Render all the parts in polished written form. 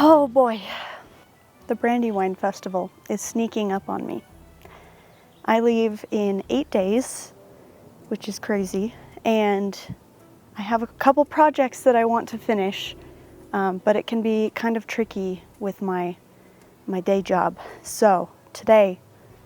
Oh boy, the Brandywine Festival is sneaking up on me. I leave in 8 days, which is crazy, and I have a couple projects that I want to finish, but it can be kind of tricky with my day job. So today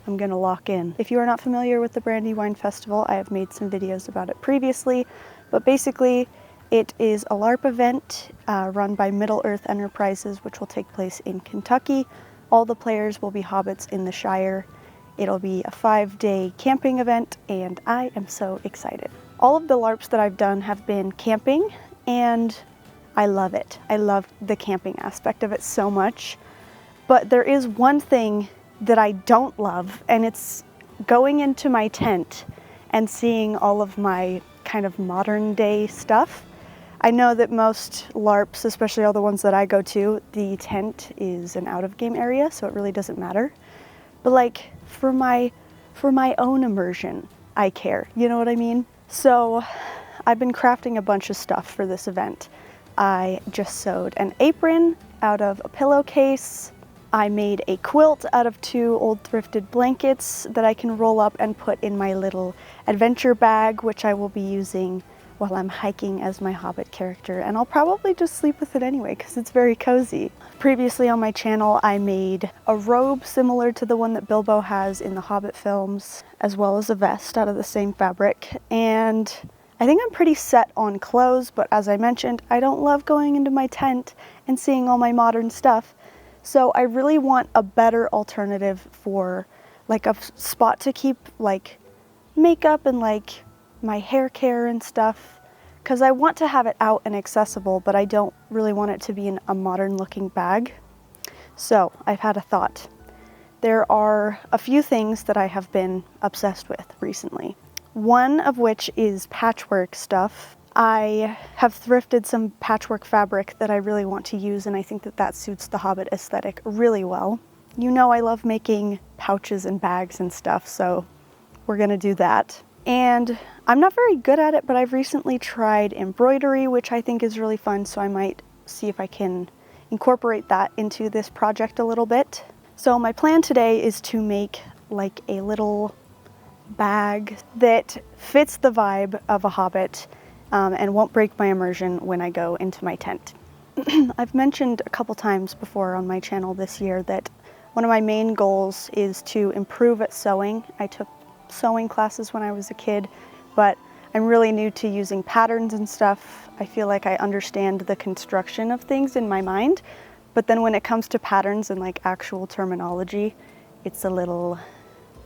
I'm gonna lock in. If you are not familiar with the Brandywine Festival, I have made some videos about it previously, but basically it is a LARP event run by Middle-earth Enterprises, which will take place in Kentucky. All the players will be hobbits in the Shire. It'll be a 5-day camping event, and I am so excited. All of the LARPs that I've done have been camping, and I love it. I love the camping aspect of it so much. But there is one thing that I don't love, and it's going into my tent and seeing all of my kind of modern day stuff. I know that most LARPs, especially all the ones that I go to, the tent is an out-of-game area, so it really doesn't matter. But like, for my own immersion, I care, you know what I mean? So I've been crafting a bunch of stuff for this event. I just sewed an apron out of a pillowcase. I made a quilt out of 2 old thrifted blankets that I can roll up and put in my little adventure bag, which I will be using while I'm hiking as my Hobbit character, and I'll probably just sleep with it anyway because it's very cozy. Previously on my channel, I made a robe similar to the one that Bilbo has in the Hobbit films, as well as a vest out of the same fabric, and I think I'm pretty set on clothes, but as I mentioned, I don't love going into my tent and seeing all my modern stuff, so I really want a better alternative for like a spot to keep like makeup and like my hair care and stuff, because I want to have it out and accessible, but I don't really want it to be in a modern looking bag. So I've had a thought. There are a few things that I have been obsessed with recently. One of which is patchwork stuff. I have thrifted some patchwork fabric that I really want to use, and I think that that suits the Hobbit aesthetic really well. You know I love making pouches and bags and stuff, so we're gonna do that. And I'm not very good at it, but I've recently tried embroidery, which I think is really fun, so I might see if I can incorporate that into this project a little bit. So my plan today is to make like a little bag that fits the vibe of a Hobbit and won't break my immersion when I go into my tent. I've mentioned a couple times before on my channel this year that one of my main goals is to improve at sewing. I took sewing classes when I was a kid, but I'm really new to using patterns and stuff. I feel like I understand the construction of things in my mind, but then when it comes to patterns and like actual terminology, it's a little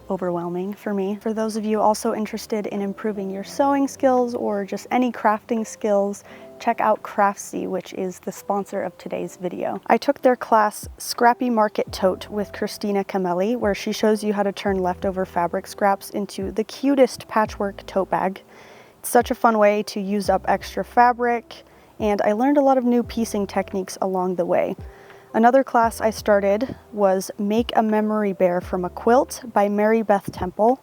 overwhelming for me. For those of you also interested in improving your sewing skills or just any crafting skills, check out Craftsy, which is the sponsor of today's video. I took their class Scrappy Market Tote with Christina Camelli, where she shows you how to turn leftover fabric scraps into the cutest patchwork tote bag. It's such a fun way to use up extra fabric, and I learned a lot of new piecing techniques along the way. Another class I started was Make a Memory Bear from a Quilt by Mary Beth Temple,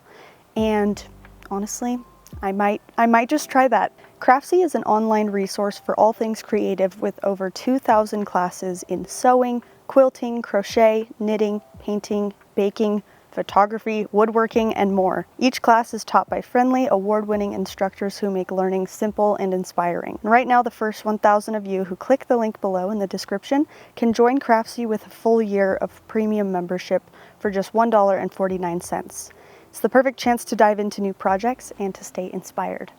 and honestly, I might just try that. Craftsy is an online resource for all things creative with over 2,000 classes in sewing, quilting, crochet, knitting, painting, baking, photography, woodworking, and more. Each class is taught by friendly, award-winning instructors who make learning simple and inspiring. And right now, the first 1,000 of you who click the link below in the description can join Craftsy with a full year of premium membership for just $1.49. It's the perfect chance to dive into new projects and to stay inspired.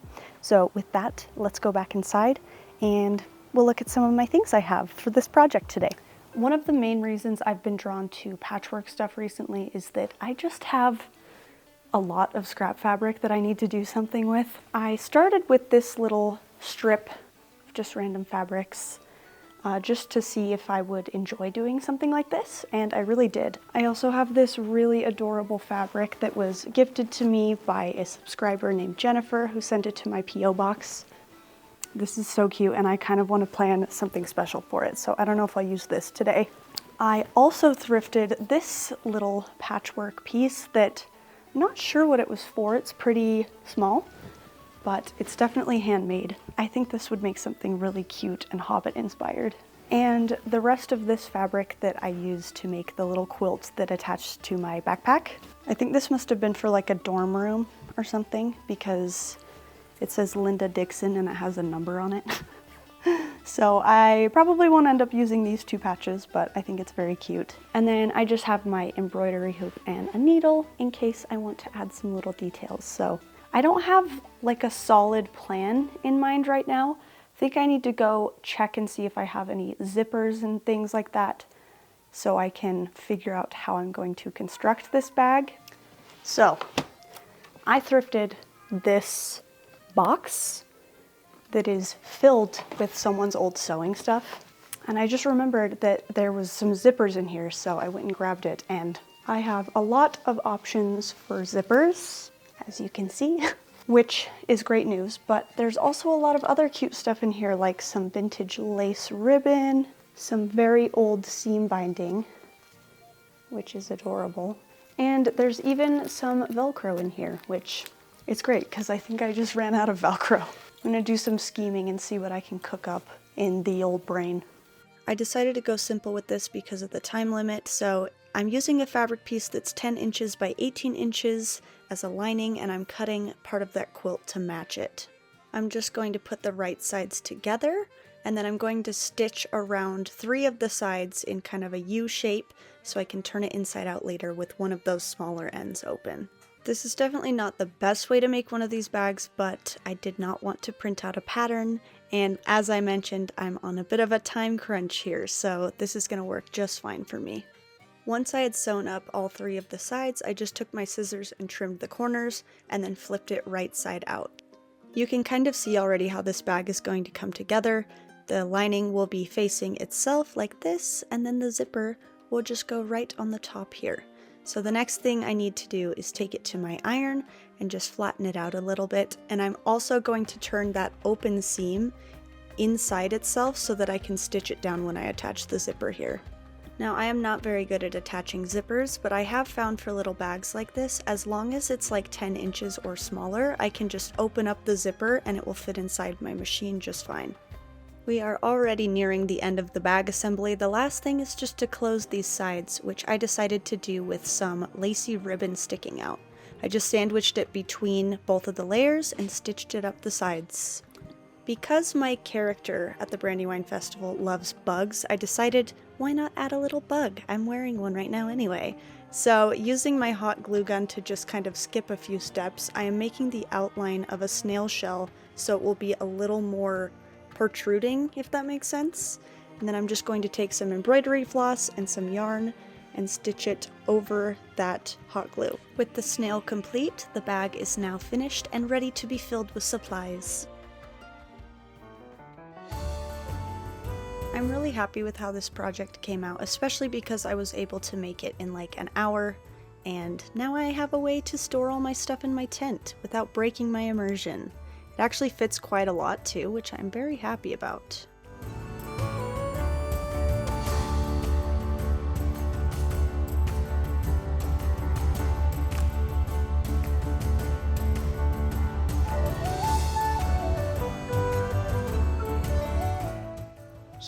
So with that, let's go back inside and we'll look at some of my things I have for this project today. One of the main reasons I've been drawn to patchwork stuff recently is that I just have a lot of scrap fabric that I need to do something with. I started with this little strip of just random fabrics just to see if I would enjoy doing something like this, and I really did. I also have this really adorable fabric that was gifted to me by a subscriber named Jennifer, who sent it to my P.O. box. This is so cute, and I kind of want to plan something special for it, so I don't know if I'll use this today. I also thrifted this little patchwork piece that I'm not sure what it was for. It's pretty small, but it's definitely handmade. I think this would make something really cute and Hobbit inspired. And the rest of this fabric that I used to make the little quilt that attached to my backpack. I think this must have been for like a dorm room or something, because it says Linda Dixon and it has a number on it. So I probably won't end up using these 2 patches, but I think it's very cute. And then I just have my embroidery hoop and a needle in case I want to add some little details. So I don't have like a solid plan in mind right now. I think I need to go check and see if I have any zippers and things like that, so I can figure out how I'm going to construct this bag. So I thrifted this box that is filled with someone's old sewing stuff. And I just remembered that there was some zippers in here, so I went and grabbed it. And I have a lot of options for zippers, as you can see, which is great news. But there's also a lot of other cute stuff in here, like some vintage lace ribbon, some very old seam binding, which is adorable. And there's even some Velcro in here, which is great because I think I just ran out of Velcro. I'm gonna do some scheming and see what I can cook up in the old brain. I decided to go simple with this because of the time limit, so I'm using a fabric piece that's 10 inches by 18 inches as a lining, and I'm cutting part of that quilt to match it. I'm just going to put the right sides together, and then I'm going to stitch around 3 of the sides in kind of a U shape so I can turn it inside out later with one of those smaller ends open. This is definitely not the best way to make one of these bags, but I did not want to print out a pattern, and as I mentioned, I'm on a bit of a time crunch here, so this is going to work just fine for me. Once I had sewn up all 3 of the sides, I just took my scissors and trimmed the corners, and then flipped it right side out. You can kind of see already how this bag is going to come together. The lining will be facing itself like this, and then the zipper will just go right on the top here. So the next thing I need to do is take it to my iron and just flatten it out a little bit. And I'm also going to turn that open seam inside itself so that I can stitch it down when I attach the zipper here. Now, I am not very good at attaching zippers, but I have found for little bags like this, as long as it's like 10 inches or smaller, I can just open up the zipper and it will fit inside my machine just fine. We are already nearing the end of the bag assembly. The last thing is just to close these sides, which I decided to do with some lacy ribbon sticking out. I just sandwiched it between both of the layers and stitched it up the sides. Because my character at the Brandywine Festival loves bugs, I decided, why not add a little bug? I'm wearing one right now anyway. So using my hot glue gun to just kind of skip a few steps, I am making the outline of a snail shell so it will be a little more protruding, if that makes sense. And then I'm just going to take some embroidery floss and some yarn and stitch it over that hot glue. With the snail complete, the bag is now finished and ready to be filled with supplies. I'm really happy with how this project came out, especially because I was able to make it in like an hour, and now I have a way to store all my stuff in my tent without breaking my immersion. It actually fits quite a lot too, which I'm very happy about.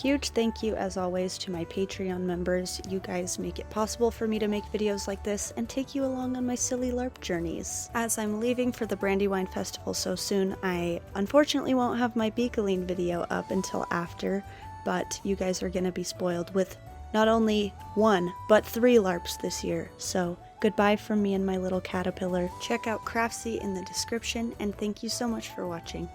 Huge thank you as always to my Patreon members. You guys make it possible for me to make videos like this and take you along on my silly LARP journeys. As I'm leaving for the Brandywine Festival so soon, I unfortunately won't have my Beakaline video up until after, but you guys are gonna be spoiled with not only 1, but 3 LARPs this year. So goodbye from me and my little caterpillar. Check out Craftsy in the description, and thank you so much for watching.